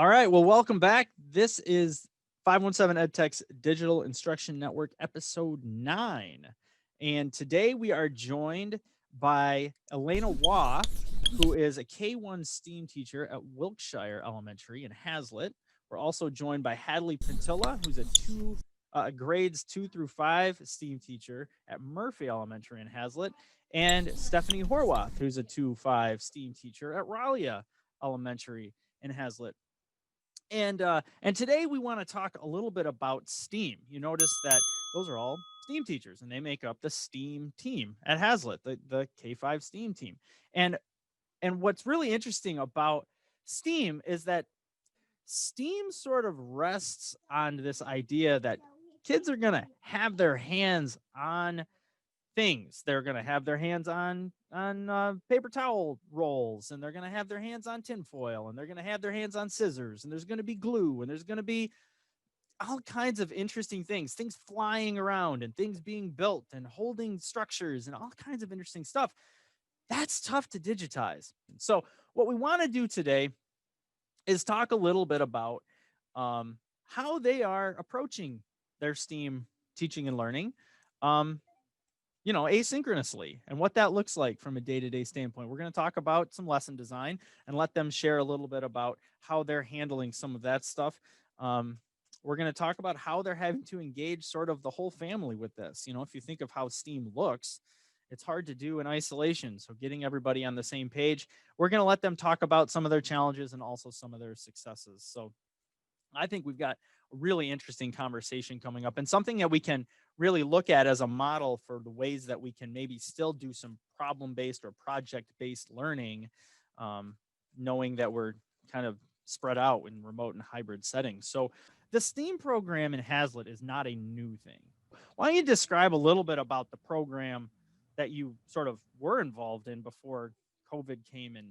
All right. Well, welcome back. This is 517 EdTech's Digital Instruction Network, episode 9. And today we are joined by Elana Waugh, who is a K-1 STEAM teacher at Wilkshire Elementary in Haslett. We're also joined by Hadley Pentilla, who's a grades 2 through 5 STEAM teacher at Murphy Elementary in Haslett, and Stephanie Horwath, who's a 2-5 STEAM teacher at Raleigh Elementary in Haslett. And today we want to talk a little bit about STEAM. You notice that those are all STEAM teachers, and they make up the STEAM team at Haslett, the K-5 STEAM team. And what's really interesting about STEAM is that STEAM sort of rests on this idea that kids are going to have their hands on things. They're going to have their hands on paper towel rolls, and they're going to have their hands on tinfoil, and they're going to have their hands on scissors, and there's going to be glue, and there's going to be all kinds of interesting things flying around, and things being built, and holding structures, and all kinds of interesting stuff. That's tough to digitize. So what we want to do today is talk a little bit about how they are approaching their STEAM teaching and learning, asynchronously, and what that looks like from a day-to-day standpoint. We're going to talk about some lesson design and let them share a little bit about how they're handling some of that stuff. We're going to talk about how they're having to engage sort of the whole family with this. If you think of how STEAM looks, it's hard to do in isolation. So getting everybody on the same page, we're going to let them talk about some of their challenges and also some of their successes. So I think we've got a really interesting conversation coming up, and something that we can really look at as a model for the ways that we can maybe still do some problem-based or project-based learning, knowing that we're kind of spread out in remote and hybrid settings. So the STEAM program in Haslett is not a new thing. Why don't you describe a little bit about the program that you sort of were involved in before COVID came and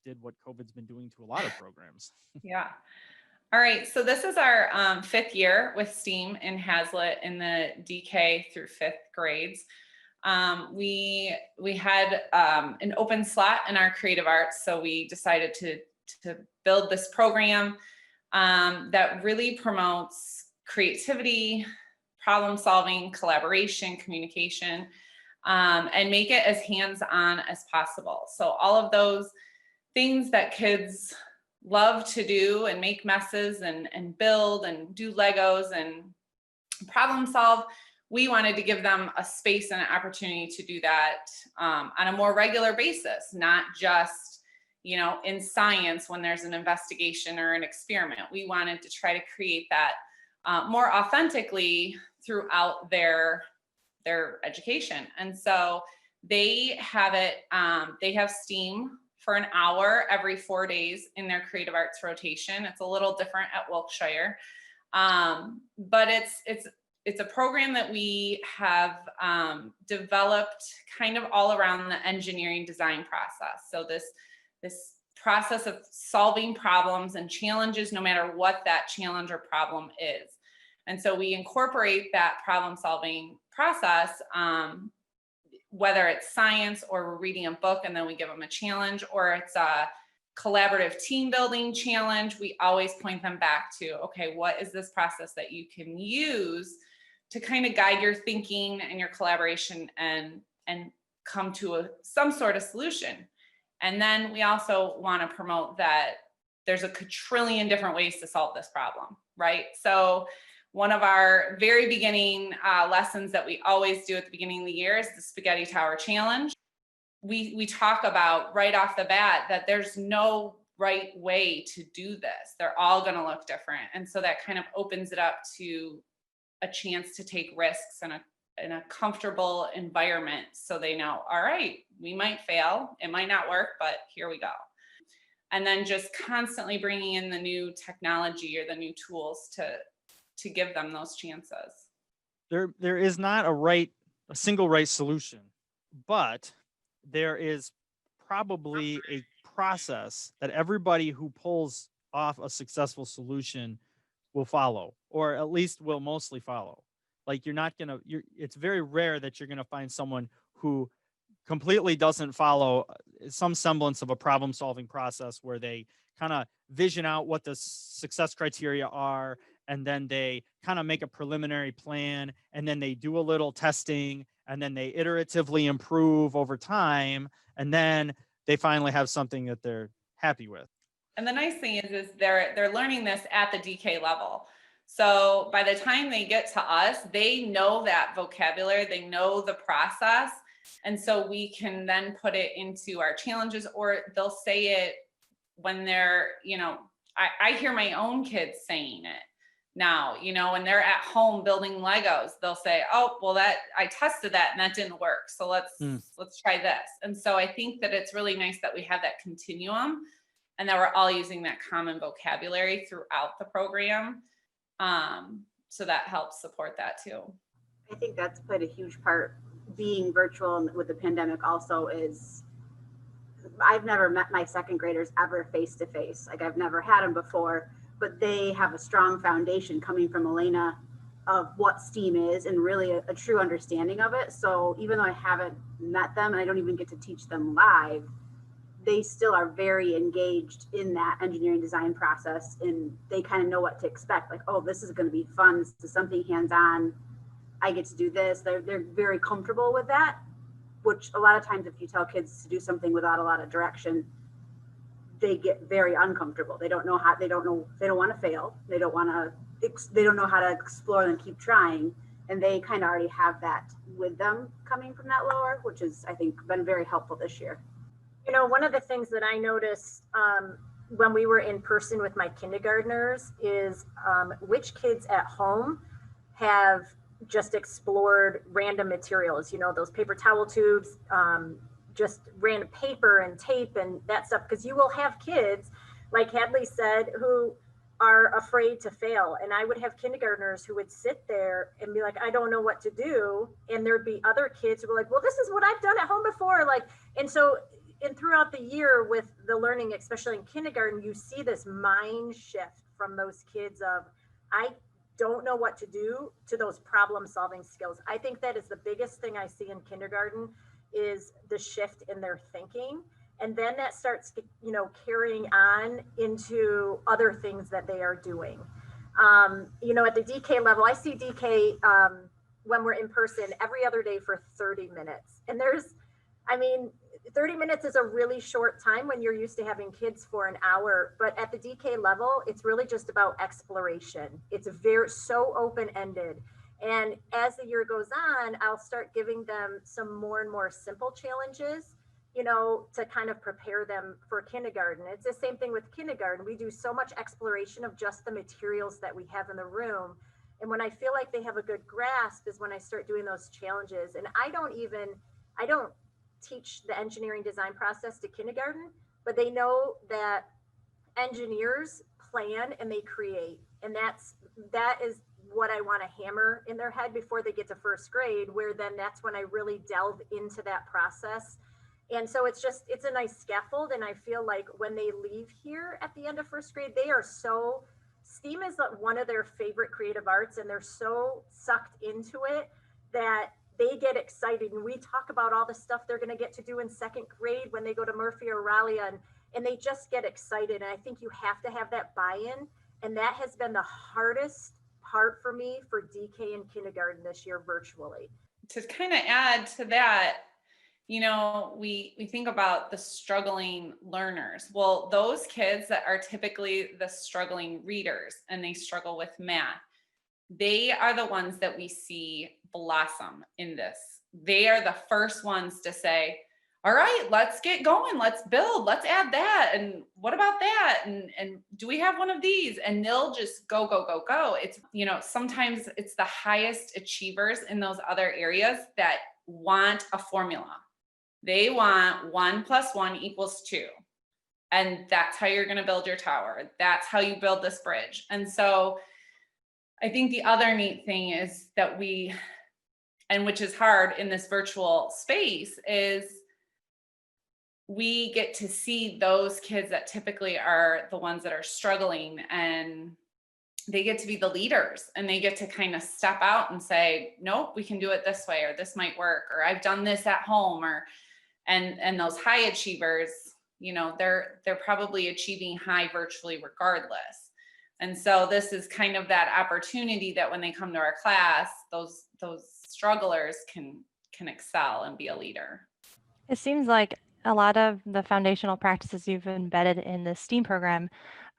did what COVID's been doing to a lot of programs? Yeah. All right. So this is our 5th year with STEAM in Haslett in the DK through 5th grades. We had an open slot in our creative arts, so we decided to build this program that really promotes creativity, problem solving, collaboration, communication, and make it as hands-on as possible. So all of those things that kids love to do and make messes and build and do Legos and problem solve, we wanted to give them a space and an opportunity to do that on a more regular basis, not just in science when there's an investigation or an experiment. We wanted to try to create that more authentically throughout their education. And so they have STEAM for an hour every 4 days in their creative arts rotation. It's a little different at Wilkshire, but it's a program that we have developed kind of all around the engineering design process. So this process of solving problems and challenges, no matter what that challenge or problem is. And so we incorporate that problem solving process, whether it's science or we're reading a book and then we give them a challenge, or it's a collaborative team building challenge, we always point them back to, okay, what is this process that you can use to kind of guide your thinking and your collaboration and come to some sort of solution. And then we also want to promote that there's a quadrillion different ways to solve this problem, right? So one of our very beginning lessons that we always do at the beginning of the year is the Spaghetti Tower Challenge. We talk about right off the bat that there's no right way to do this. They're all going to look different. And so that kind of opens it up to a chance to take risks in a comfortable environment, so they know, all right, we might fail, it might not work, but here we go. And then just constantly bringing in the new technology or the new tools to give them those chances. There is not a single right solution, but there is probably a process that everybody who pulls off a successful solution will follow, or at least will mostly follow. Like it's very rare that you're going to find someone who completely doesn't follow some semblance of a problem solving process where they kind of vision out what the success criteria are, and then they kind of make a preliminary plan, and then they do a little testing, and then they iteratively improve over time, and then they finally have something that they're happy with. And the nice thing is they're learning this at the DK level. So by the time they get to us, they know that vocabulary, they know the process. And so we can then put it into our challenges, or they'll say it when they're, I hear my own kids saying it now, when they're at home building Legos, they'll say, oh, well, that I tested that and that didn't work. So let's try this. And so I think that it's really nice that we have that continuum and that we're all using that common vocabulary throughout the program. So that helps support that too. I think that's played a huge part. Being virtual with the pandemic also is, I've never met my second graders ever face to face. Like, I've never had them before, but they have a strong foundation coming from Elana of what STEAM is and really a true understanding of it. So even though I haven't met them and I don't even get to teach them live, they still are very engaged in that engineering design process, and they kind of know what to expect. Like, oh, this is going to be fun. This is something hands-on. I get to do this. They're very comfortable with that, which a lot of times if you tell kids to do something without a lot of direction, they get very uncomfortable. They don't want to fail. They don't know how to explore and keep trying. And they kind of already have that with them coming from that lower, which is, I think, been very helpful this year. One of the things that I noticed when we were in person with my kindergartners is which kids at home have just explored random materials, those paper towel tubes, just random paper and tape and that stuff. Because you will have kids, like Hadley said, who are afraid to fail. And I would have kindergartners who would sit there and be like, I don't know what to do. And there'd be other kids who were like, well, this is what I've done at home before. And throughout the year with the learning, especially in kindergarten, you see this mind shift from those kids of, I don't know what to do, to those problem solving skills. I think that is the biggest thing I see in kindergarten is the shift in their thinking. And then that starts, carrying on into other things that they are doing. At the DK level, I see DK when we're in person every other day for 30 minutes. And 30 minutes is a really short time when you're used to having kids for an hour, but at the DK level, it's really just about exploration. It's so open-ended. And as the year goes on, I'll start giving them some more and more simple challenges, to kind of prepare them for kindergarten. It's the same thing with kindergarten. We do so much exploration of just the materials that we have in the room. And when I feel like they have a good grasp is when I start doing those challenges. And I don't teach the engineering design process to kindergarten, but they know that engineers plan and they create. And that is what I want to hammer in their head before they get to first grade, where then that's when I really delve into that process. And so it's a nice scaffold. And I feel like when they leave here at the end of first grade, STEAM is one of their favorite creative arts, and they're so sucked into it that they get excited. And we talk about all the stuff they're going to get to do in second grade when they go to Murphy or Raleigh, and they just get excited. And I think you have to have that buy-in. And that has been the hardest part for me for DK and kindergarten this year virtually. To kind of add to that, we think about the struggling learners. Well, those kids that are typically the struggling readers and they struggle with math, they are the ones that we see blossom in this. They are the first ones to say, all right, let's get going. Let's build. Let's add that. And what about that? And do we have one of these? And they'll just go, go, go, go. It's, sometimes it's the highest achievers in those other areas that want a formula. They want 1 + 1 = 2. And that's how you're going to build your tower. That's how you build this bridge. And so I think the other neat thing is that which is hard in this virtual space, is we get to see those kids that typically are the ones that are struggling, and they get to be the leaders, and they get to kind of step out and say, nope, we can do it this way, or this might work, or I've done this at home, and those high achievers, they're probably achieving high virtually regardless. And so this is kind of that opportunity that when they come to our class, those strugglers can excel and be a leader. It seems like a lot of the foundational practices you've embedded in the STEAM program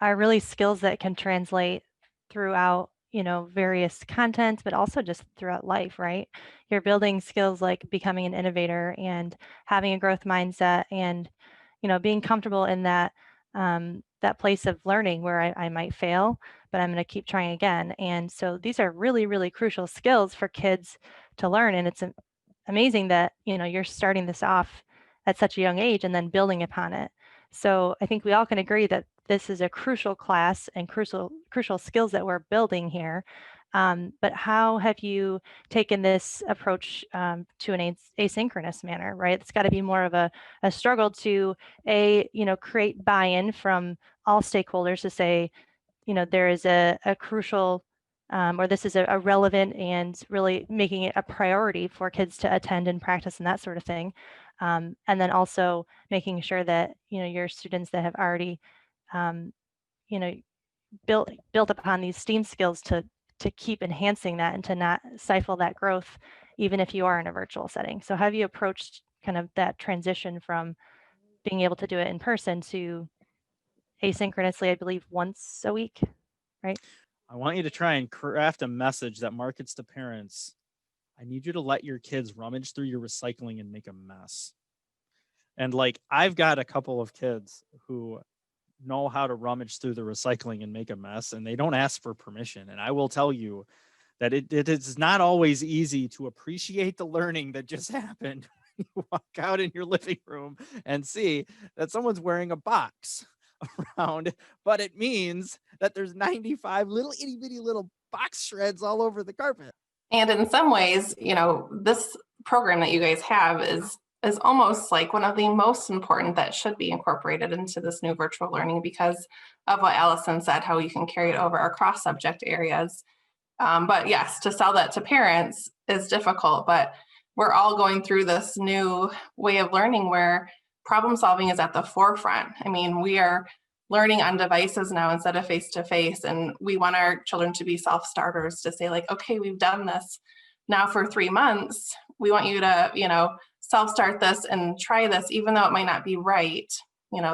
are really skills that can translate throughout, various content, but also just throughout life, right? You're building skills like becoming an innovator and having a growth mindset and, being comfortable in that that place of learning where I might fail, but I'm going to keep trying again. And so these are really, really crucial skills for kids to learn. And it's amazing that, you're starting this off at such a young age and then building upon it. So I think we all can agree that this is a crucial class and crucial skills that we're building here. But how have you taken this approach to an asynchronous manner, right? It's got to be more of a struggle to create buy-in from all stakeholders to say, there is a crucial or this is a relevant and really making it a priority for kids to attend and practice and that sort of thing. And then also making sure that, your students that have already, built upon these STEAM skills to keep enhancing that and to not stifle that growth, even if you are in a virtual setting. So have you approached kind of that transition from being able to do it in person to asynchronously, I believe, once a week, right? I want you to try and craft a message that markets to parents. I need you to let your kids rummage through your recycling and make a mess. And I've got a couple of kids who know how to rummage through the recycling and make a mess, and they don't ask for permission. And I will tell you that it is not always easy to appreciate the learning that just happened when you walk out in your living room and see that someone's wearing a box around, but it means that there's 95 little itty bitty little box shreds all over the carpet. And in some ways, this program that you guys have is almost like one of the most important that should be incorporated into this new virtual learning because of what Allison said, how you can carry it over across subject areas. But yes, to sell that to parents is difficult, but we're all going through this new way of learning where problem solving is at the forefront. I mean, we are learning on devices now instead of face-to-face, and we want our children to be self-starters, to say okay, we've done this now for 3 months. We want you to, self-start this and try this, even though it might not be right,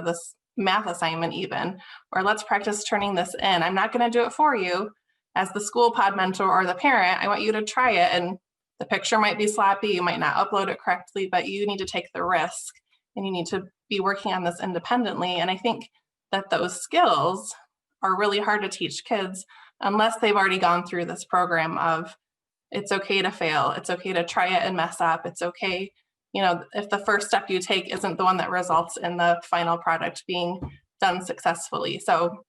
this math assignment even, or let's practice turning this in. I'm not going to do it for you as the school pod mentor or the parent. I want you to try it, and the picture might be sloppy, you might not upload it correctly, but you need to take the risk and you need to be working on this independently. And I think that those skills are really hard to teach kids unless they've already gone through this program of it's okay to fail, it's okay to try it and mess up, it's okay, if the first step you take isn't the one that results in the final product being done successfully. So,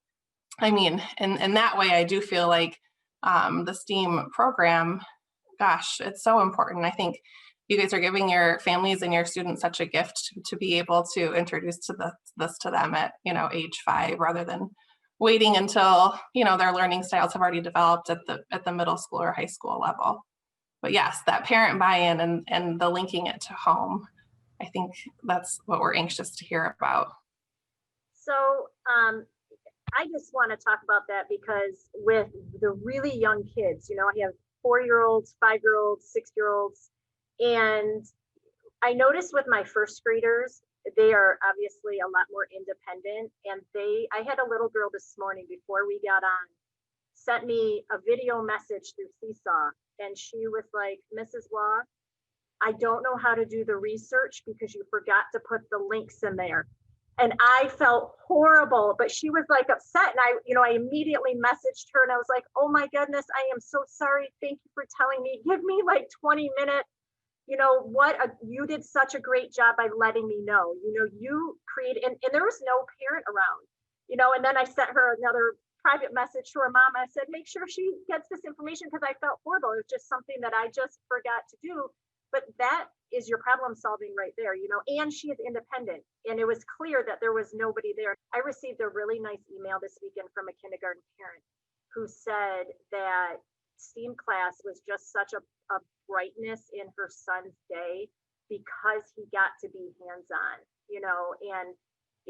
I mean, in that way, I do feel like the STEAM program, gosh, it's so important. I think you guys are giving your families and your students such a gift to be able to introduce this to them at age 5, rather than waiting until their learning styles have already developed at the middle school or high school level. But yes, that parent buy-in and the linking it to home, I think that's what we're anxious to hear about. So I just want to talk about that because with the really young kids, I have 4-year-olds, 5-year-olds, 6-year-olds, and I noticed with my first graders, they are obviously a lot more independent. And I had a little girl this morning before we got on, sent me a video message through Seesaw. And she was like, Mrs. Waugh, I don't know how to do the research because you forgot to put the links in there. And I felt horrible, but she was upset. And I immediately messaged her and I was like, oh my goodness, I am so sorry. Thank you for telling me. Give me 20 minutes. You did such a great job by letting me know. You created, and there was no parent around, and then I sent her another private message to her mom. I said, make sure she gets this information because I felt horrible. It was just something that I just forgot to do. But that is your problem solving right there, and she is independent. And it was clear that there was nobody there. I received a really nice email this weekend from a kindergarten parent who said that STEAM class was just such a brightness in her son's day because he got to be hands-on, and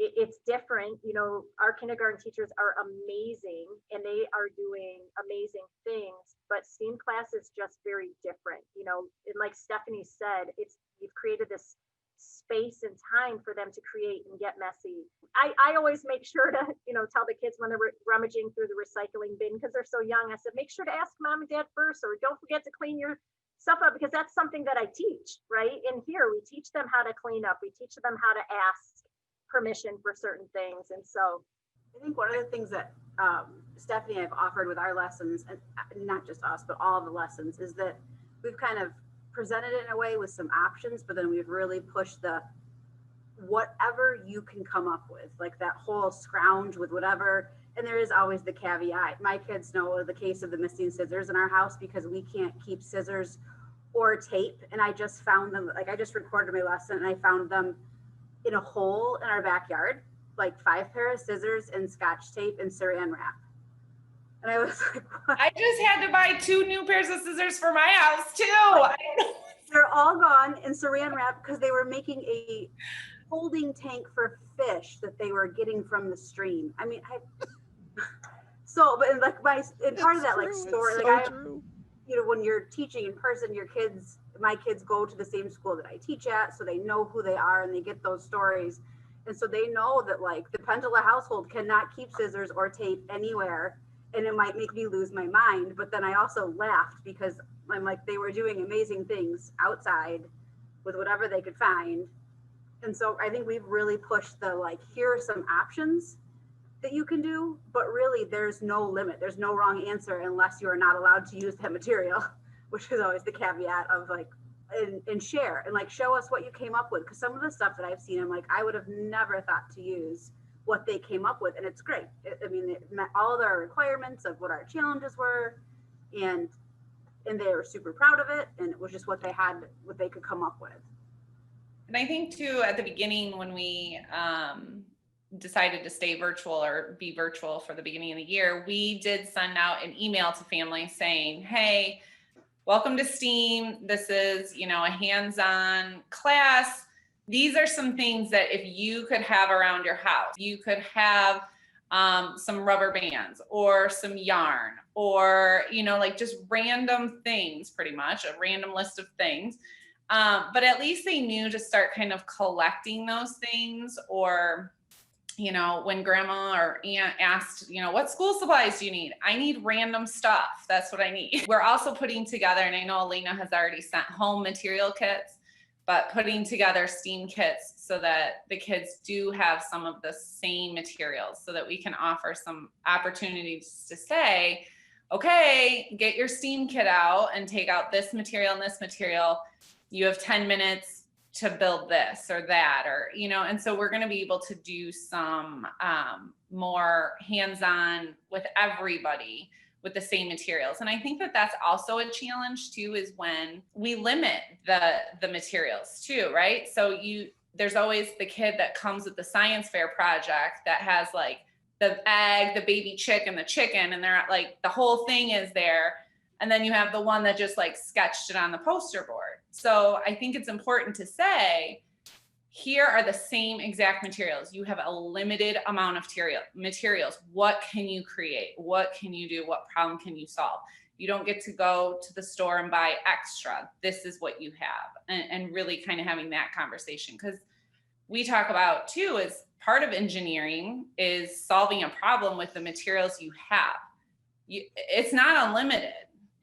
it's different. You know, our kindergarten teachers are amazing and they are doing amazing things, but STEAM class is just very different. You know, and like Stephanie said, you've created this space and time for them to create and get messy. I always make sure to, you know, tell the kids when they're rummaging through the recycling bin, because they're so young, I said, make sure to ask mom and dad first, or don't forget to clean your stuff up, because that's something that I teach, right? And here we teach them how to clean up. We teach them how to ask permission for certain things. And so I think one of the things that Stephanie and I have offered with our lessons, and not just us, but all of the lessons, is that we've kind of presented it in a way with some options, but then we've really pushed the whatever you can come up with, like that whole scrounge with whatever. And there is always the caveat. My kids know the case of the missing scissors in our house because we can't keep scissors or tape. And I just found them, like I just recorded my lesson and I found them in a hole in our backyard, like 5 pair of scissors and Scotch tape and saran wrap. And I was like, what? I just had to buy 2 new pairs of scissors for my house too. They're all gone in saran wrap because they were making a holding tank for fish that they were getting from the stream. I mean, so, but like and part of that, like story, like you know, when you're teaching in person, my kids go to the same school that I teach at, so they know who they are and they get those stories. And so they know that like the Pentilla household cannot keep scissors or tape anywhere. And it might make me lose my mind. But then I also laughed because I'm like, they were doing amazing things outside with whatever they could find. And so I think we've really pushed the, like, here are some options that you can do, but really there's no limit. There's no wrong answer unless you are not allowed to use that material, which is always the caveat of like, and share and like, show us what you came up with. Cause some of the stuff that I've seen, I'm like, I would have never thought to use what they came up with. And it's great. I mean, it met all their requirements of what our challenges were, and they were super proud of it. And it was just what they could come up with. And I think too, at the beginning when we decided to stay virtual or be virtual for the beginning of the year, we did send out an email to families saying, hey, welcome to STEAM. This is, you know, a hands-on class. These are some things that if you could have around your house, you could have some rubber bands or some yarn or, you know, like just random things, pretty much a random list of things. But at least they knew to start kind of collecting those things. Or, you know, when grandma or aunt asked, you know, what school supplies do you need? I need random stuff. That's what I need. We're also putting together, and I know Elana has already sent home material kits, but putting together STEAM kits so that the kids do have some of the same materials so that we can offer some opportunities to say, okay, get your STEAM kit out and take out this material and this material. You have 10 minutes to build this or that, or, you know, and so we're going to be able to do some more hands-on with everybody with the same materials. And I think that that's also a challenge too, is when we limit the materials too, right? So there's always the kid that comes with the science fair project that has like the egg, the baby chick, and the chicken, and they're like, the whole thing is there. And then you have the one that just like sketched it on the poster board. So I think it's important to say, here are the same exact materials. You have a limited amount of materials. What can you create? What can you do? What problem can you solve? You don't get to go to the store and buy extra. This is what you have. And really kind of having that conversation. Because we talk about too, is part of engineering is solving a problem with the materials you have. It's not unlimited.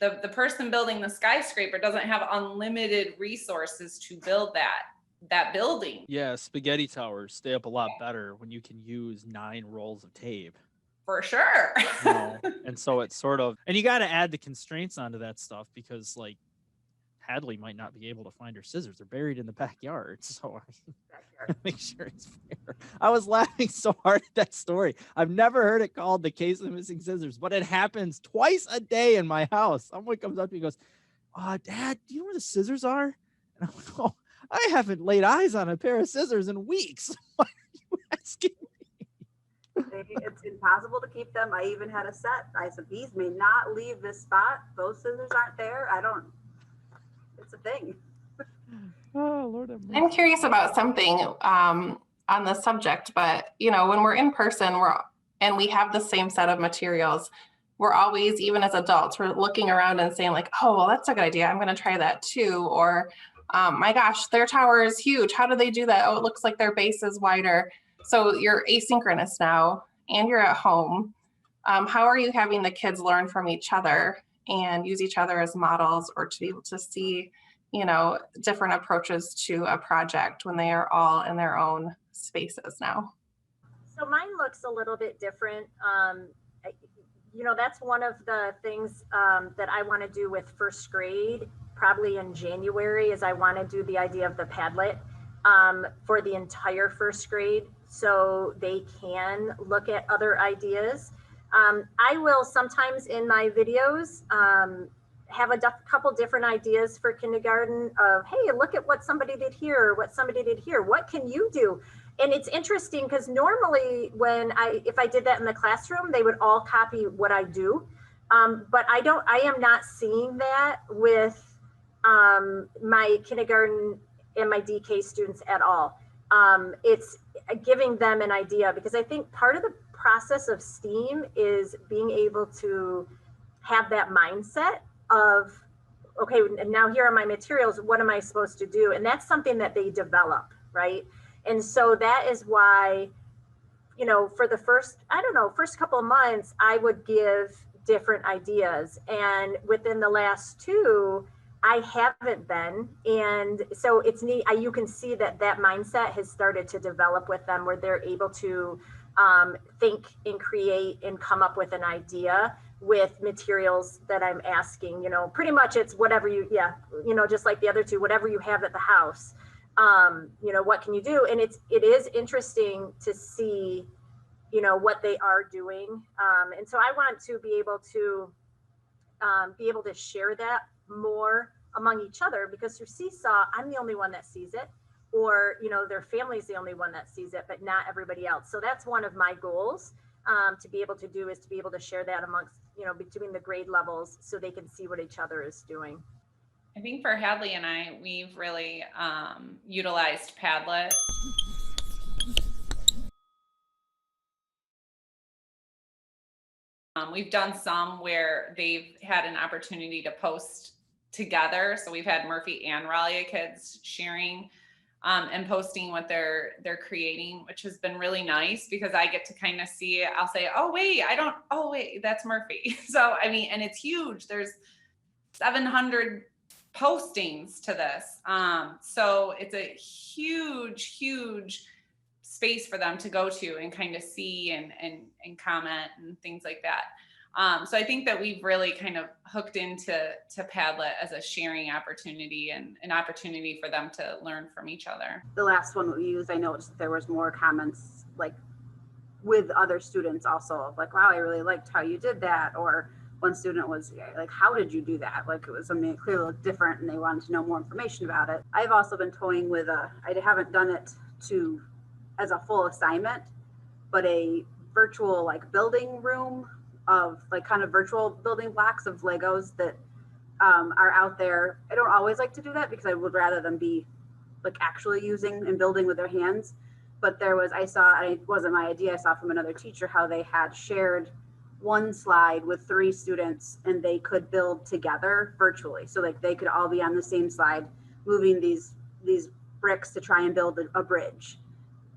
The person building the skyscraper doesn't have unlimited resources to build that building. Yeah, spaghetti towers stay up a lot better when you can use 9 rolls of tape. For sure. You know? And so it's sort of, and you got to add the constraints onto that stuff because like Hadley might not be able to find her scissors. They're buried in the backyard. So I make sure it's fair. I was laughing so hard at that story. I've never heard it called the case of missing scissors, but it happens twice a day in my house. Someone comes up to me and goes, Dad, do you know where the scissors are? And I'm like, oh, I haven't laid eyes on a pair of scissors in weeks. Why are you asking me? It's impossible to keep them. I even had a set. I said, these may not leave this spot. Those scissors aren't there. It's a thing. Oh, Lord have mercy. I'm curious about something. on this subject, but when we're in person, and we have the same set of materials, we're always, even as adults, we're looking around and saying like, oh, well, that's a good idea. I'm going to try that too. Or, my gosh, their tower is huge. How do they do that? Oh, it looks like their base is wider. So you're asynchronous now and you're at home. How are you having the kids learn from each other and use each other as models, or to be able to see, different approaches to a project when they are all in their own spaces now? So mine looks a little bit different. That's one of the things that I want to do with first grade, probably in January, is I want to do the idea of the Padlet for the entire first grade, so they can look at other ideas. I will sometimes in my videos have a couple different ideas for kindergarten of, hey, look at what somebody did here, what somebody did here. What can you do? And it's interesting because normally if I did that in the classroom, they would all copy what I do. But I am not seeing that with my kindergarten and my DK students at all. It's giving them an idea, because I think part of the process of STEAM is being able to have that mindset of, okay, now here are my materials, what am I supposed to do? And that's something that they develop, right? And so that is why, for the first couple of months, I would give different ideas. And within the last 2, I haven't been. And so it's neat. You can see that mindset has started to develop with them, where they're able to think and create and come up with an idea with materials that I'm asking. Pretty much it's whatever just like the other 2, whatever you have at the house. What can you do? And it is interesting to see, what they are doing. And so I want to be able to share that more among each other, because through Seesaw, I'm the only one that sees it, or, their family's the only one that sees it, but not everybody else. So that's one of my goals to be able to do, is to be able to share that amongst, between the grade levels, so they can see what each other is doing. I think for Hadley and I, we've really utilized Padlet. We've done some where they've had an opportunity to post together. So we've had Murphy and Raleigh kids sharing and posting what they're creating, which has been really nice, because I get to kind of see it. I'll say, oh wait, that's Murphy. So, and it's huge. There's 700 postings to this. So it's a huge space for them to go to and kind of see and comment and things like that. So I think that we've really kind of hooked into Padlet as a sharing opportunity and an opportunity for them to learn from each other. The last one we used, I noticed there was more comments like with other students also, like, wow, I really liked how you did that. Or one student was like, how did you do that? Like, it was something that clearly looked different and they wanted to know more information about it. I've also been toying with I haven't done it as a full assignment, but a virtual like building room of like kind of virtual building blocks of Legos that are out there. I don't always like to do that because I would rather them be like actually using and building with their hands. But it wasn't my idea, I saw from another teacher how they had shared one slide with 3 students and they could build together virtually. So like they could all be on the same slide, moving these bricks to try and build a bridge.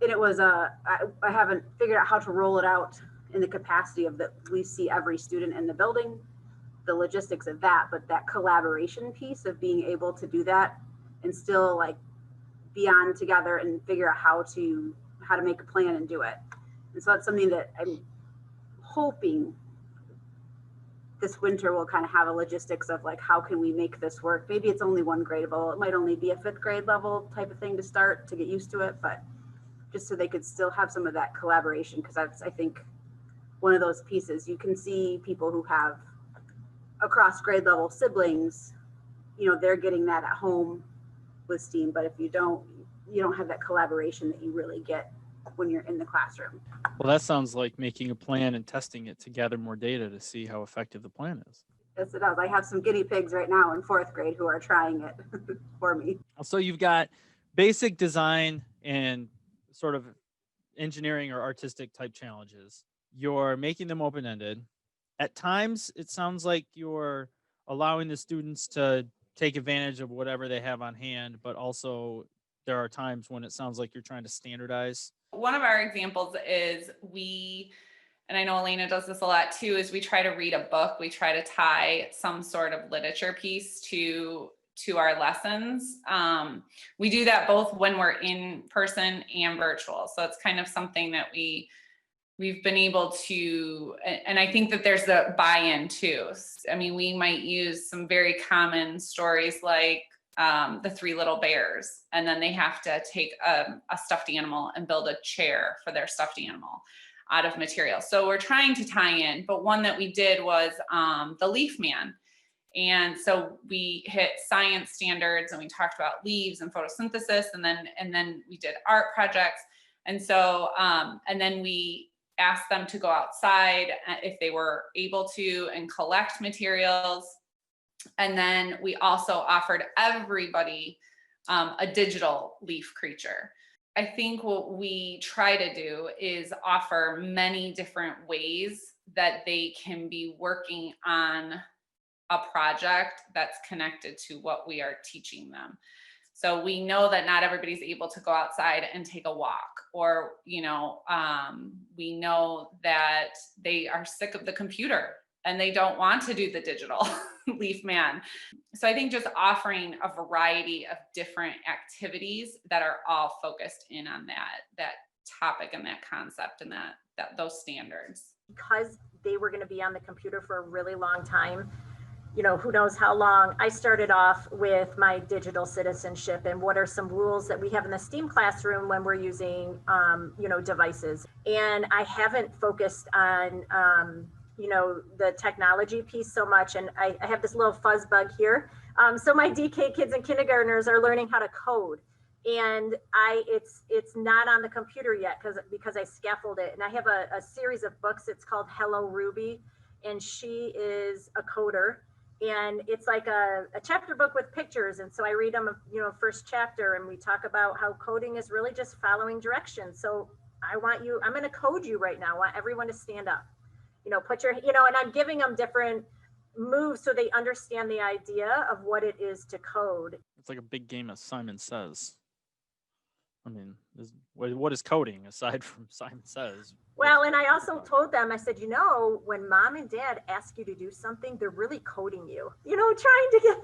And it was I haven't figured out how to roll it out in the capacity of that we see every student in the building, the logistics of that, but that collaboration piece of being able to do that and still like be on together and figure out how to make a plan and do it. And so that's something that I'm hoping this winter we'll kind of have a logistics of like, how can we make this work? Maybe it's only 1 grade level. It might only be a 5th grade level type of thing to start to get used to it, but just so they could still have some of that collaboration. Because that's, I think, one of those pieces. You can see people who have across grade level siblings, they're getting that at home with STEAM, but if you don't have that collaboration that you really get when you're in the classroom. Well, that sounds like making a plan and testing it to gather more data to see how effective the plan is. Yes, it does. I have some guinea pigs right now in 4th grade who are trying it for me. So you've got basic design and sort of engineering or artistic type challenges. You're making them open-ended. At times, it sounds like you're allowing the students to take advantage of whatever they have on hand, but also there are times when it sounds like you're trying to standardize. One of our examples is and I know Elena does this a lot too, is we try to read a book. We try to tie some sort of literature piece to our lessons. We do that both when we're in person and virtual. So it's kind of something that we've been able to, and I think that there's a buy-in too. I mean, we might use some very common stories like the Three Little Bears, and then they have to take a stuffed animal and build a chair for their stuffed animal out of material. So we're trying to tie in, but one that we did was the leaf man. And so we hit science standards and we talked about leaves and photosynthesis, and then we did art projects. And so, and then we asked them to go outside if they were able to and collect materials. And then we also offered everybody a digital leaf creature. I think what we try to do is offer many different ways that they can be working on a project that's connected to what we are teaching them. So we know that not everybody's able to go outside and take a walk, or, we know that they are sick of the computer and they don't want to do the digital leaf man. So I think just offering a variety of different activities that are all focused in on that topic and that concept and those standards. Because they were going to be on the computer for a really long time, who knows how long, I started off with my digital citizenship and what are some rules that we have in the STEAM classroom when we're using, devices. And I haven't focused on, the technology piece so much. And I have this little fuzz bug here. So my DK kids and kindergartners are learning how to code. And it's not on the computer yet because I scaffold it. And I have a series of books. It's called Hello Ruby. And she is a coder. And it's like a chapter book with pictures. And so I read them, first chapter, and we talk about how coding is really just following directions. So I'm going to code you right now. I want everyone to stand up, put your, and I'm giving them different moves so they understand the idea of what it is to code. It's like a big game of Simon Says. I mean, what is coding aside from Simon Says? Well, and I also told them, I said, when mom and dad ask you to do something, they're really coding you, trying to get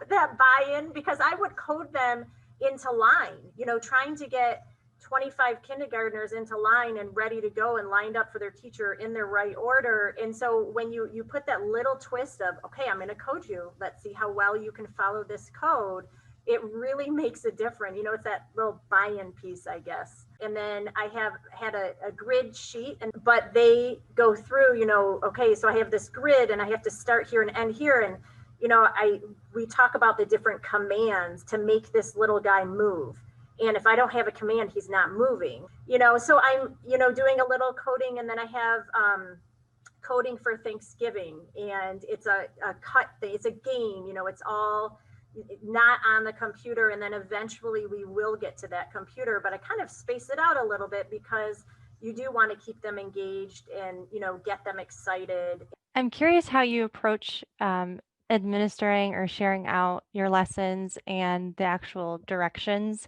that buy-in, because I would code them into line, trying to get 25 kindergartners into line and ready to go and lined up for their teacher in their right order. And so when you put that little twist of, okay, I'm going to code you, let's see how well you can follow this code, it really makes a difference. It's that little buy-in piece, I guess. And then I have had a grid sheet, but they go through, okay, so I have this grid and I have to start here and end here. And, we talk about the different commands to make this little guy move. And if I don't have a command, he's not moving, so I'm, doing a little coding. And then I have coding for Thanksgiving, and it's a cut thing. It's a game, it's all not on the computer, and then eventually we will get to that computer, but I kind of space it out a little bit because you do want to keep them engaged and get them excited. I'm curious how you approach administering or sharing out your lessons and the actual directions.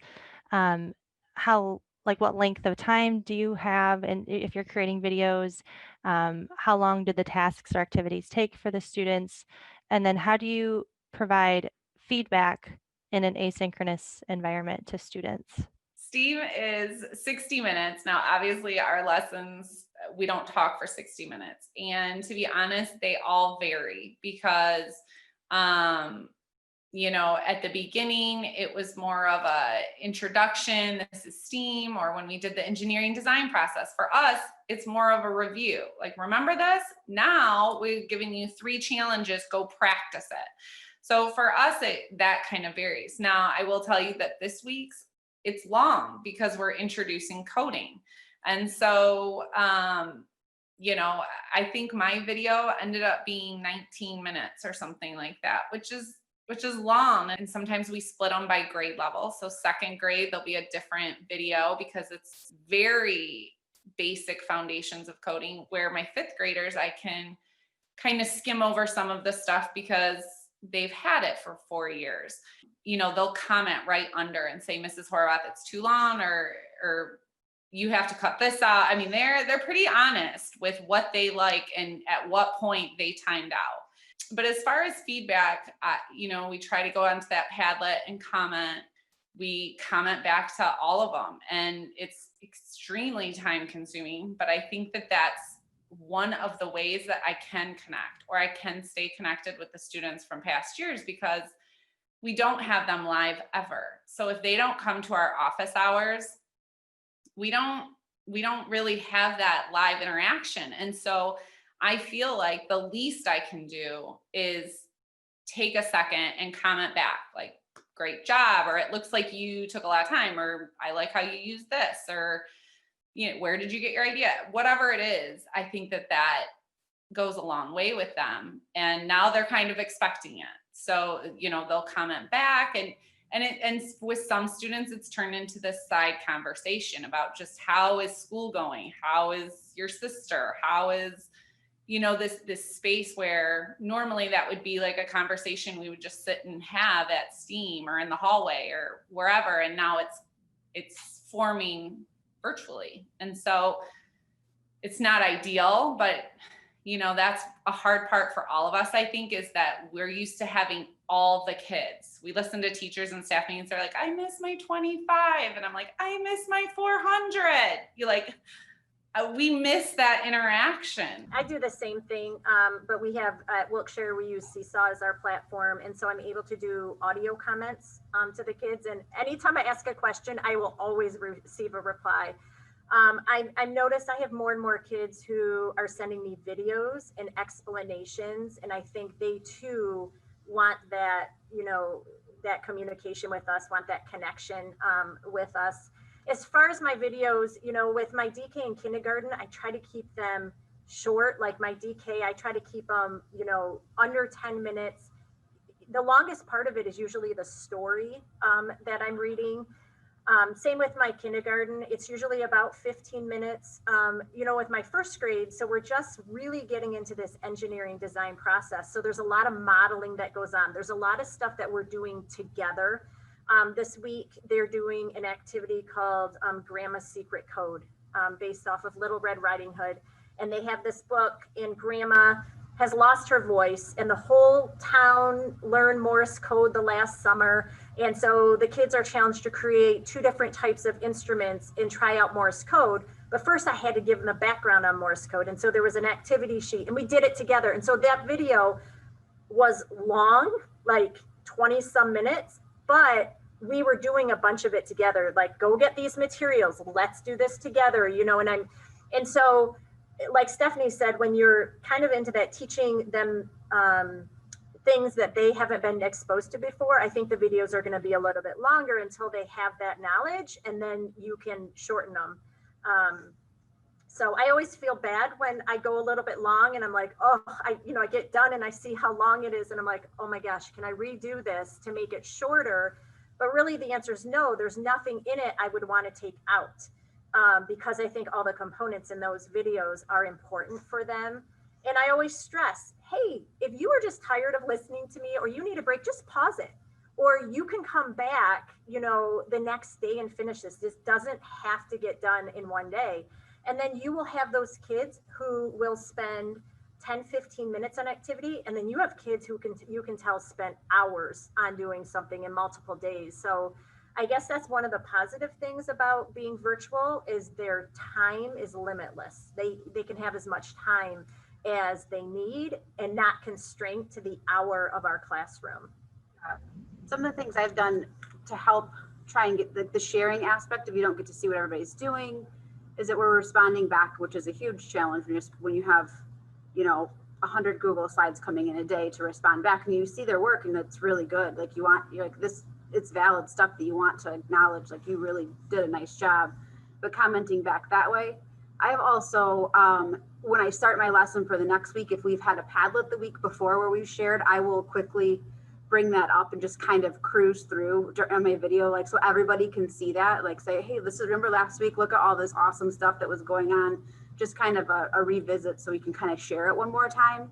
What length of time do you have, and if you're creating videos, how long do the tasks or activities take for the students, and then how do you provide feedback in an asynchronous environment to students? STEAM is 60 minutes. Now, obviously our lessons, we don't talk for 60 minutes. And to be honest, they all vary because, at the beginning, it was more of a introduction, this is STEAM, or when we did the engineering design process, for us, it's more of a review. Like, remember this? Now we're giving you 3 challenges, go practice it. So for us, that kind of varies. Now, I will tell you that this week's, it's long because we're introducing coding. And so, I think my video ended up being 19 minutes or something like that, which is long. And sometimes we split them by grade level. So second grade, there'll be a different video because it's very basic foundations of coding, where my fifth graders, I can kind of skim over some of the stuff because they've had it for 4 years. They'll comment right under and say, Mrs. Horwath, it's too long, or you have to cut this out. I mean, they're pretty honest with what they like and at what point they timed out. But as far as feedback, we try to go onto that Padlet and comment. We comment back to all of them, and it's extremely time consuming, but I think that that's one of the ways that I can connect, or I can stay connected with the students from past years, because we don't have them live ever. So if they don't come to our office hours, we don't really have that live interaction. And so I feel like the least I can do is take a second and comment back, like, great job, or it looks like you took a lot of time, or I like how you used this, or where did you get your idea? Whatever it is, I think that goes a long way with them. And now they're kind of expecting it. So, they'll comment back, and with some students, it's turned into this side conversation about just how is school going? How is your sister? How is, this space where normally that would be like a conversation we would just sit and have at STEAM or in the hallway or wherever. And now it's forming virtually. And so it's not ideal, but that's a hard part for all of us, I think, is that we're used to having all the kids. We listen to teachers and staff meetings, they're like, I miss my 25. And I'm like, I miss my 400. We miss that interaction. I do the same thing, but we have at Wilkshire, we use Seesaw as our platform. And so I'm able to do audio comments to the kids. And anytime I ask a question, I will always receive a reply. I've noticed I have more and more kids who are sending me videos and explanations. And I think they too want that, that communication with us, want that connection with us. As far as my videos, with my DK in kindergarten, I try to keep them short. Like my DK, I try to keep them, under 10 minutes. The longest part of it is usually the story that I'm reading. Same with my kindergarten. It's usually about 15 minutes, with my first grade. So we're just really getting into this engineering design process. So there's a lot of modeling that goes on. There's a lot of stuff that we're doing together. This week, they're doing an activity called Grandma's Secret Code, based off of Little Red Riding Hood. And they have this book, and Grandma has lost her voice, and the whole town learned Morse code the last summer. And so the kids are challenged to create 2 different types of instruments and try out Morse code. But first I had to give them a background on Morse code. And so there was an activity sheet, and we did it together. And so that video was long, like 20 some minutes, but we were doing a bunch of it together, like, go get these materials, let's do this together, and so like Stephanie said, when you're kind of into that, teaching them things that they haven't been exposed to before, I think the videos are going to be a little bit longer until they have that knowledge, and then you can shorten them. So I always feel bad when I go a little bit long and I'm like, oh, I get done and I see how long it is. And I'm like, oh my gosh, can I redo this to make it shorter? But really the answer is no, there's nothing in it I would want to take out, because I think all the components in those videos are important for them. And I always stress, hey, if you are just tired of listening to me or you need a break, just pause it. Or you can come back, the next day and finish this. This doesn't have to get done in one day. And then you will have those kids who will spend 10, 15 minutes on activity. And then you have kids who you can tell spent hours on doing something in multiple days. So I guess that's one of the positive things about being virtual is their time is limitless. They can have as much time as they need and not constrained to the hour of our classroom. Some of the things I've done to help try and get the sharing aspect of you don't get to see what everybody's doing is that we're responding back, which is a huge challenge when you have 100 Google slides coming in a day to respond back, and you see their work and it's really good. Like you're like, this, it's valid stuff that you want to acknowledge, like you really did a nice job, but commenting back that way. I have also, when I start my lesson for the next week, if we've had a Padlet the week before where we've shared, I will quickly bring that up and just kind of cruise through on my video, like, so everybody can see that, like say, hey, this is, remember last week, look at all this awesome stuff that was going on, just kind of a revisit so we can kind of share it one more time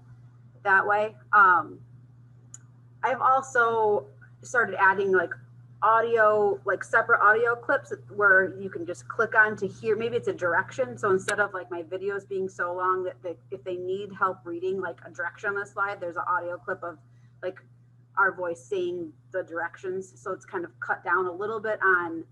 that way. I've also started adding like audio, like separate audio clips where you can just click on to hear, maybe it's a direction. So instead of like my videos being so long that if they need help reading like a direction on the slide, there's an audio clip of like our voice saying the directions. So it's kind of cut down a little bit on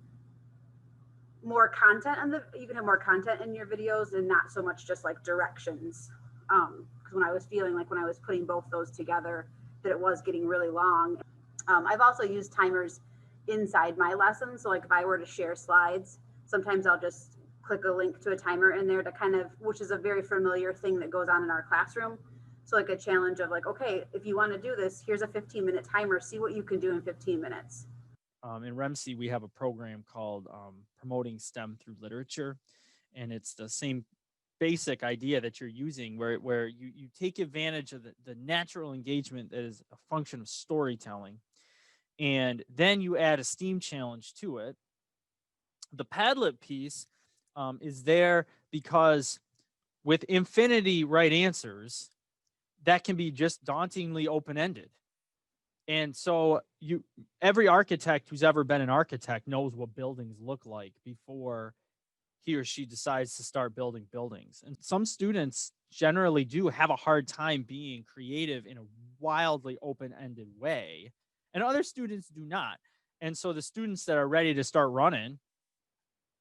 more content, and you can have more content in your videos and not so much just like directions. Because when I was feeling like when I was putting both those together that it was getting really long. I've also used timers inside my lessons. So like if I were to share slides, sometimes I'll just click a link to a timer in there to kind of, which is a very familiar thing that goes on in our classroom. So like a challenge of like, okay, if you want to do this, here's a 15-minute timer, see what you can do in 15 minutes. In REMC, we have a program called Promoting STEM Through Literature. And it's the same basic idea that you're using where you take advantage of the natural engagement that is a function of storytelling. And then you add a STEAM challenge to it. The Padlet piece is there because with infinity right answers, that can be just dauntingly open-ended. And so every architect who's ever been an architect knows what buildings look like before he or she decides to start building buildings. And some students generally do have a hard time being creative in a wildly open-ended way, and other students do not. And so the students that are ready to start running,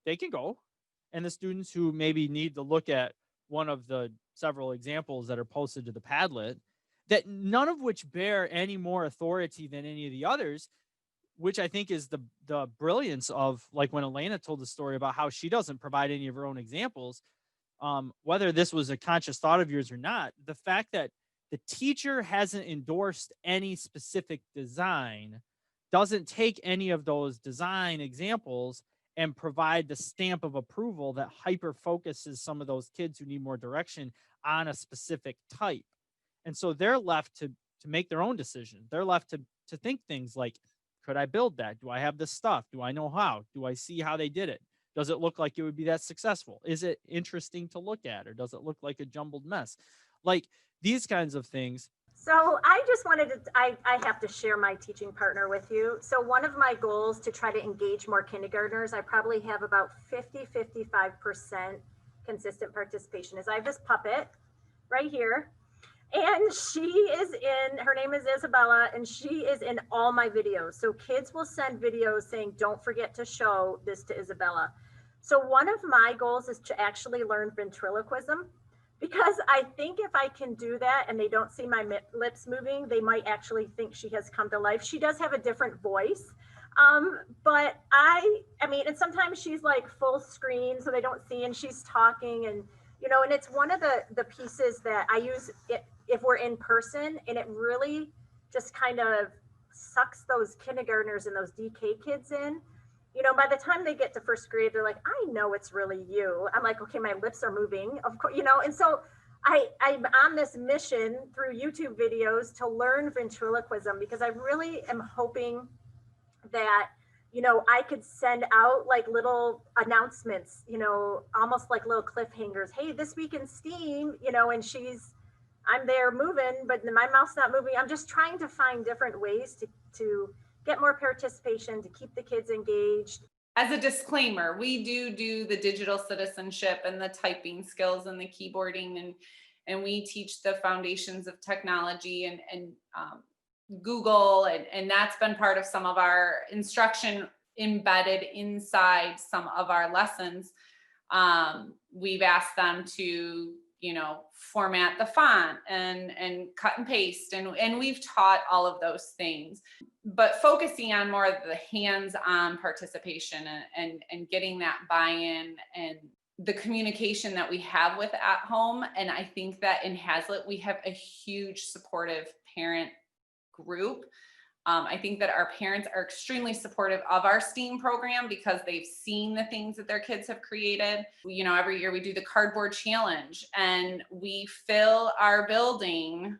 they can go. And the students who maybe need to look at one of the several examples that are posted to the Padlet, that none of which bear any more authority than any of the others, which I think is the brilliance of, like when Elana told the story about how she doesn't provide any of her own examples, whether this was a conscious thought of yours or not, the fact that the teacher hasn't endorsed any specific design doesn't take any of those design examples and provide the stamp of approval that hyper focuses some of those kids who need more direction on a specific type. And so they're left to make their own decision. They're left to think things like, could I build that? Do I have the stuff? Do I know how? Do I see how they did it? Does it look like it would be that successful? Is it interesting to look at, or does it look like a jumbled mess? Like these kinds of things. So I just wanted to, I have to share my teaching partner with you. So one of my goals to try to engage more kindergartners, I probably have about 55% consistent participation, is I have this puppet right here. And she is her name is Isabella, and she is in all my videos. So kids will send videos saying, don't forget to show this to Isabella. So one of my goals is to actually learn ventriloquism, because I think if I can do that and they don't see my lips moving, they might actually think she has come to life. She does have a different voice. But I mean, and sometimes she's like full screen so they don't see, and she's talking, and, you know, and it's one of the pieces that I use it if we're in person, and it really just kind of sucks those kindergartners and those DK kids in. You know, by the time they get to first grade, they're like, I know it's really you. I'm like, okay, my lips are moving, of course, you know. And so I'm on this mission through YouTube videos to learn ventriloquism, because I really am hoping that, you know, I could send out like little announcements, you know, almost like little cliffhangers. Hey, this week in STEAM, you know, and I'm there moving, but my mouth's not moving. I'm just trying to find different ways to get more participation, to keep the kids engaged. As a disclaimer, we do the digital citizenship and the typing skills and the keyboarding, and we teach the foundations of technology and Google, and that's been part of some of our instruction embedded inside some of our lessons. We've asked them to, you know, format the font and cut and paste, and we've taught all of those things, but focusing on more of the hands-on participation and getting that buy-in and the communication that we have with at home. And I think that in Haslett, we have a huge supportive parent group. I think that our parents are extremely supportive of our STEAM program because they've seen the things that their kids have created. You know, every year we do the cardboard challenge, and we fill our building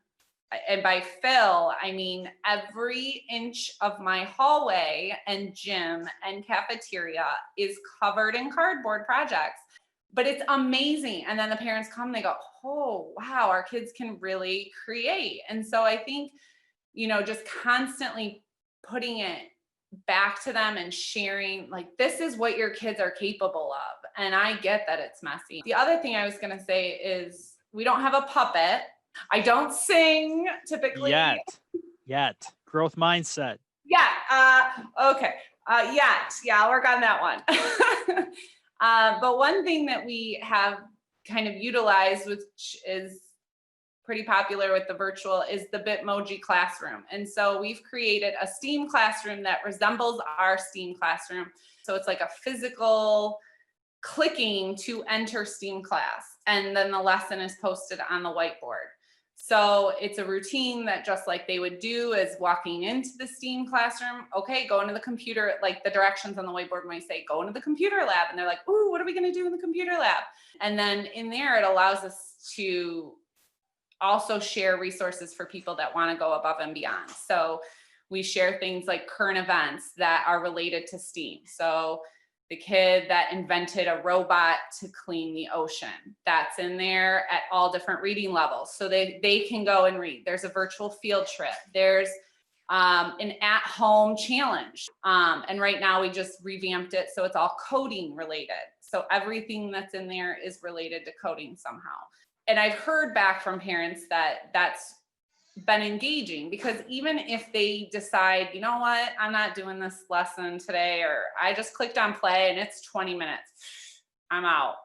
and by fill, I mean every inch of my hallway and gym and cafeteria is covered in cardboard projects. But it's amazing. And then the parents come, they go, oh, wow, our kids can really create. And so I think, just constantly putting it back to them and sharing, like, this is what your kids are capable of. And I get that it's messy. The other thing I was going to say is we don't have a puppet. I don't sing typically. Yet. Growth mindset. Yeah. Okay. Yet. Yeah, I'll work on that one. But one thing that we have kind of utilized, which is pretty popular with the virtual, is the Bitmoji classroom. And so we've created a STEAM classroom that resembles our STEAM classroom. So it's like a physical clicking to enter STEAM class. And then the lesson is posted on the whiteboard. So it's a routine that just like they would do is walking into the STEAM classroom. Okay, go into the computer, like the directions on the whiteboard when we say go into the computer lab. And they're like, ooh, what are we going to do in the computer lab? And then in there, it allows us to also share resources for people that want to go above and beyond. So we share things like current events that are related to STEAM. So the kid that invented a robot to clean the ocean, that's in there at all different reading levels. So they can go and read. There's a virtual field trip. There's an at-home challenge. And right now we just revamped it. So it's all coding related. So everything that's in there is related to coding somehow. And I've heard back from parents that that's been engaging, because even if they decide, you know what, I'm not doing this lesson today, or I just clicked on play and it's 20 minutes, I'm out,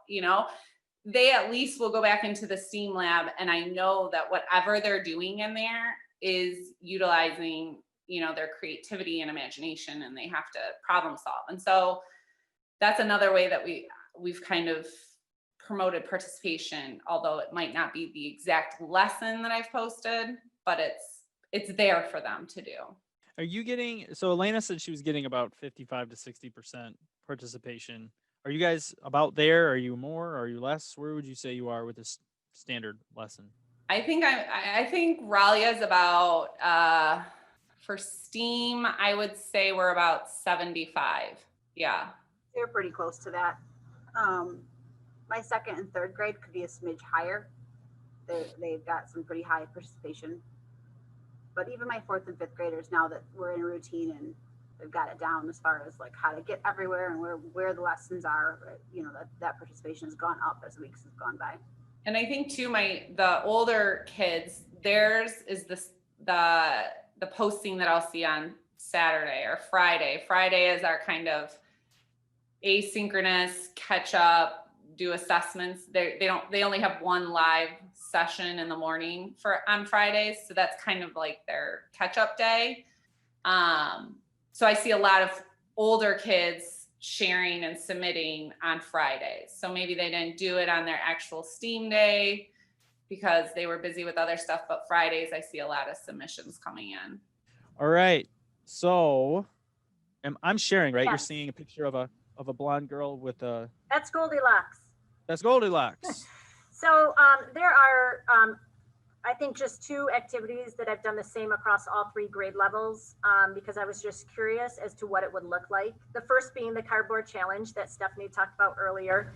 they at least will go back into the STEAM lab. And I know that whatever they're doing in there is utilizing, their creativity and imagination, and they have to problem solve. And so that's another way that we've kind of promoted participation, although it might not be the exact lesson that I've posted, but it's there for them to do. Are you getting, so Elana said she was getting about 55 to 60% participation. Are you guys about there? Are you more? Are you less? Where would you say you are with this standard lesson? I think Ralia is about, for STEAM, I would say we're about 75. Yeah. They're pretty close to that. My second and third grade could be a smidge higher. They've got some pretty high participation. But even my fourth and fifth graders, now that we're in a routine and they've got it down as far as like how to get everywhere and where the lessons are, that participation has gone up as weeks have gone by. And I think too, the older kids, theirs is the posting that I'll see on Saturday or Friday. Friday is our kind of asynchronous catch up, do assessments. They only have one live session in the morning on Fridays. So that's kind of like their catch up day. So I see a lot of older kids sharing and submitting on Fridays. So maybe they didn't do it on their actual STEAM day because they were busy with other stuff, but Fridays I see a lot of submissions coming in. All right. So I'm sharing, right? Yes. You're seeing a picture of a blonde girl with a... That's Goldilocks. That's Goldilocks. So there are, I think, just 2 activities that I've done the same across all 3 grade levels, because I was just curious as to what it would look like. The first being the cardboard challenge that Stephanie talked about earlier.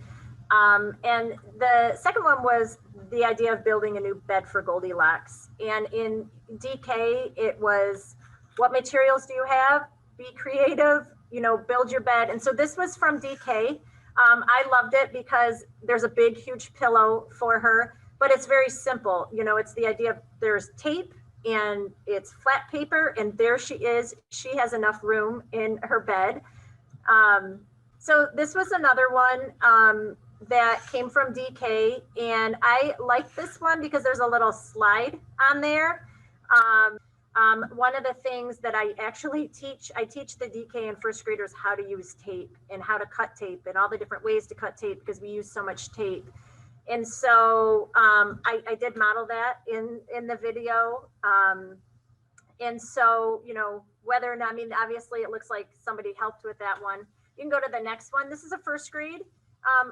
And the second one was the idea of building a new bed for Goldilocks. And in DK, it was, what materials do you have? Be creative, build your bed. And so this was from DK. I loved it because there's a big, huge pillow for her, but it's very simple. It's the idea of there's tape and it's flat paper, and there she is. She has enough room in her bed. So this was another one that came from DK, and I like this one because there's a little slide on there. One of the things that I actually teach the DK and first graders how to use tape and how to cut tape and all the different ways to cut tape because we use so much tape. And so I did model that in the video. And so, whether or not, obviously it looks like somebody helped with that one. You can go to the next one. This is a first grade.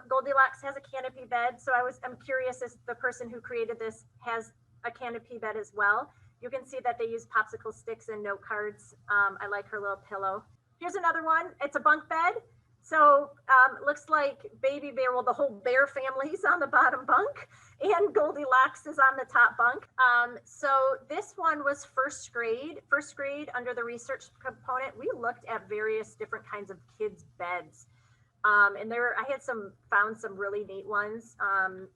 Goldilocks has a canopy bed. So I'm curious if the person who created this has a canopy bed as well. You can see that they use popsicle sticks and note cards. I like her little pillow. Here's another one. It's a bunk bed. So it looks like Baby Bear, well, the whole Bear family's on the bottom bunk, and Goldilocks is on the top bunk. So this one was first grade. First grade, under the research component, we looked at various different kinds of kids' beds. And I had found some really neat ones.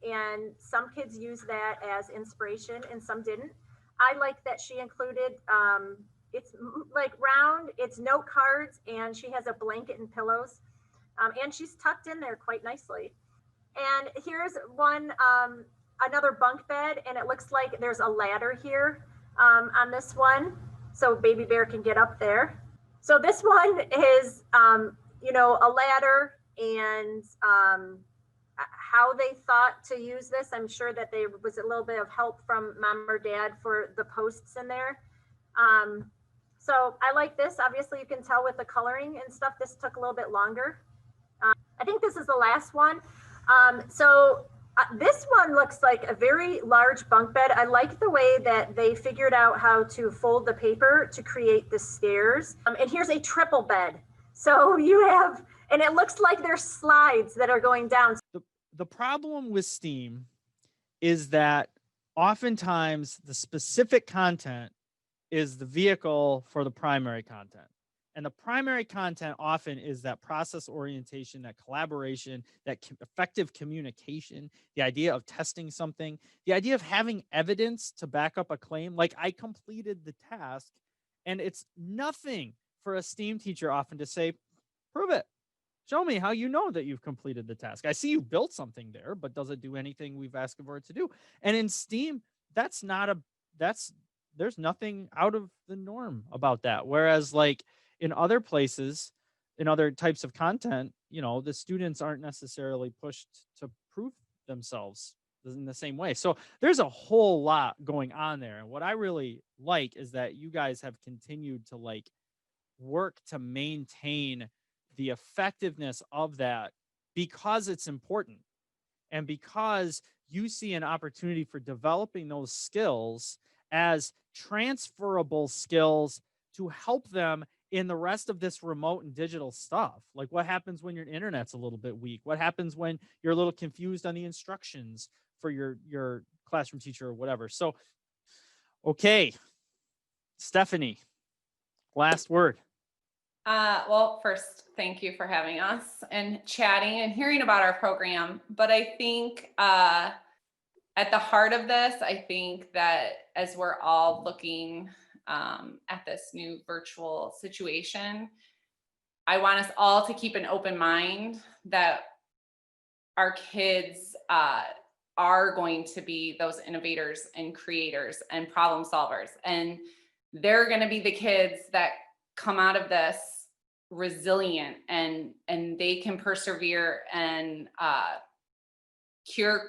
And some kids use that as inspiration and some didn't. I like that she included, it's like round, it's note cards, and she has a blanket and pillows. And she's tucked in there quite nicely. And here's one, another bunk bed, and it looks like there's a ladder here on this one, so Baby Bear can get up there. So this one is, you know, a ladder, and how they thought to use this. I'm sure that there was a little bit of help from mom or dad for the posts in there. So I like this. Obviously, you can tell with the coloring and stuff, this took a little bit longer. I think this is the last one. This one looks like a very large bunk bed. I like the way that they figured out how to fold the paper to create the stairs. And here's a triple bed. So you have, and it looks like there's slides that are going down. The problem with STEAM is that oftentimes the specific content is the vehicle for the primary content. And the primary content often is that process orientation, that collaboration, that effective communication, the idea of testing something, the idea of having evidence to back up a claim. Like, I completed the task, and it's nothing for a STEAM teacher often to say, prove it. Show me how you know that you've completed the task. I see you built something there, but does it do anything we've asked for it to do? And in STEAM, there's nothing out of the norm about that. Whereas, like, in other places, in other types of content, you know, the students aren't necessarily pushed to prove themselves in the same way. So there's a whole lot going on there. And what I really like is that you guys have continued to, like, work to maintain the effectiveness of that, because it's important, and because you see an opportunity for developing those skills as transferable skills to help them in the rest of this remote and digital stuff. Like, what happens when your internet's a little bit weak? What happens when you're a little confused on the instructions for your classroom teacher or whatever? So, okay, Stephanie, last word. Well, first, thank you for having us and chatting and hearing about our program. But I think at the heart of this, I think that as we're all looking at this new virtual situation, I want us all to keep an open mind that our kids are going to be those innovators and creators and problem solvers. And they're going to be the kids that come out of this resilient, and they can persevere and cure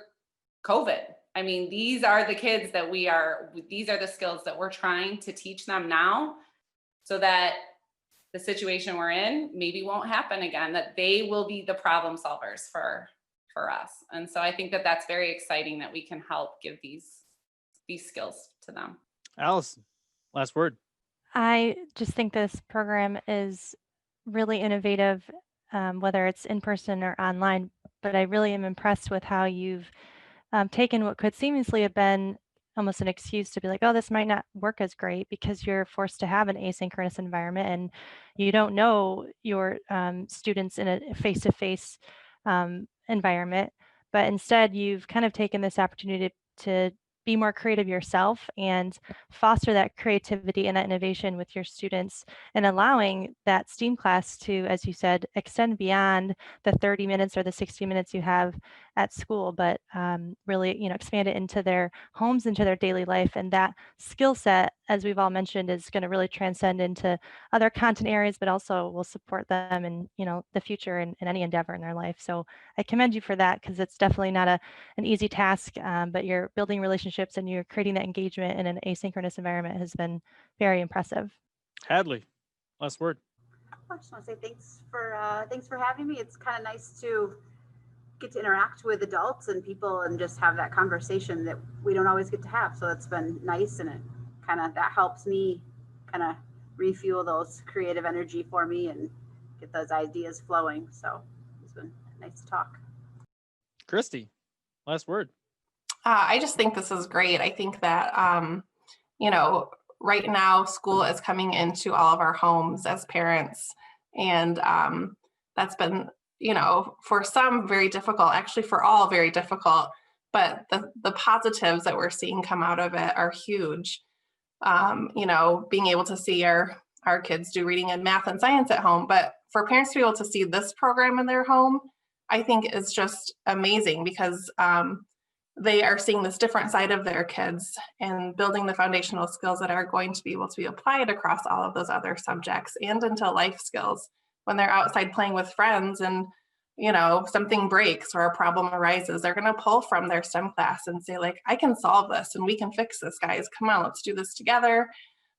COVID. I mean, these are the kids that these are the skills that we're trying to teach them now, so that the situation we're in maybe won't happen again, that they will be the problem solvers for us. And so I think that that's very exciting that we can help give these skills to them. Allison, last word. I just think this program is really innovative, whether it's in person or online, but I really am impressed with how you've taken what could seemingly have been almost an excuse to be like, oh, this might not work as great, because you're forced to have an asynchronous environment and you don't know your students in a face-to-face environment. But instead, you've kind of taken this opportunity to be more creative yourself and foster that creativity and that innovation with your students, and allowing that STEAM class to, as you said, extend beyond the 30 minutes or the 60 minutes you have at school, but really, you know, expand it into their homes, into their daily life. And that skill set, as we've all mentioned, is going to really transcend into other content areas, but also will support them in, you know, the future and in any endeavor in their life. So I commend you for that, because it's definitely not an easy task, but you're building relationships and you're creating that engagement in an asynchronous environment has been very impressive. Hadley, last word. I just want to say thanks for having me. It's kind of nice to get to interact with adults and people and just have that conversation that we don't always get to have. So it's been nice, and it that helps me kind of refuel those creative energy for me and get those ideas flowing. So it's been a nice talk. Christy, last word. I just think this is great. I think that, right now school is coming into all of our homes as parents. And that's been, for some very difficult, actually for all very difficult, but the positives that we're seeing come out of it are huge. Being able to see our kids do reading and math and science at home, but for parents to be able to see this program in their home, I think is just amazing because they are seeing this different side of their kids and building the foundational skills that are going to be able to be applied across all of those other subjects and into life skills when they're outside playing with friends and something breaks or a problem arises. They're going to pull from their STEM class and say, like, I can solve this and we can fix this, guys. Come on, let's do this together.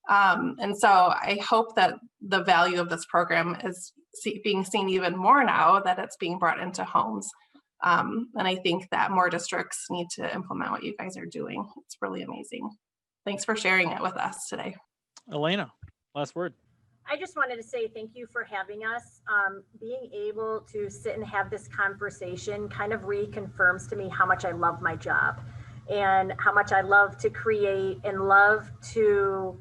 And so I hope that the value of this program is being seen even more now that it's being brought into homes. And I think that more districts need to implement what you guys are doing. It's really amazing. Thanks for sharing it with us today. Elana, last word. I just wanted to say thank you for having us. Being able to sit and have this conversation kind of reconfirms to me how much I love my job and how much I love to create and love to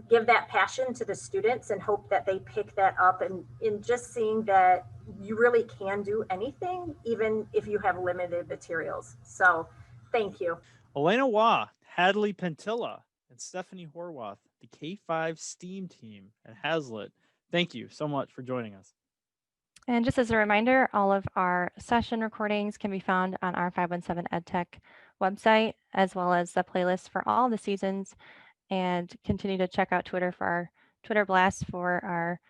give that passion to the students and hope that they pick that up, and in just seeing that you really can do anything, even if you have limited materials. So thank you. Elana Waugh, Hadley Pentilla, and Stephanie Horwath, the K-5 STEAM team at Haslett. Thank you so much for joining us. And just as a reminder, all of our session recordings can be found on our 517 EdTech website, as well as the playlist for all the seasons. And continue to check out Twitter for our Twitter blasts for our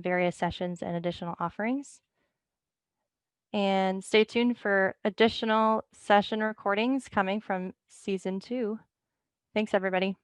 various sessions and additional offerings. And stay tuned for additional session recordings coming from season 2. Thanks, everybody.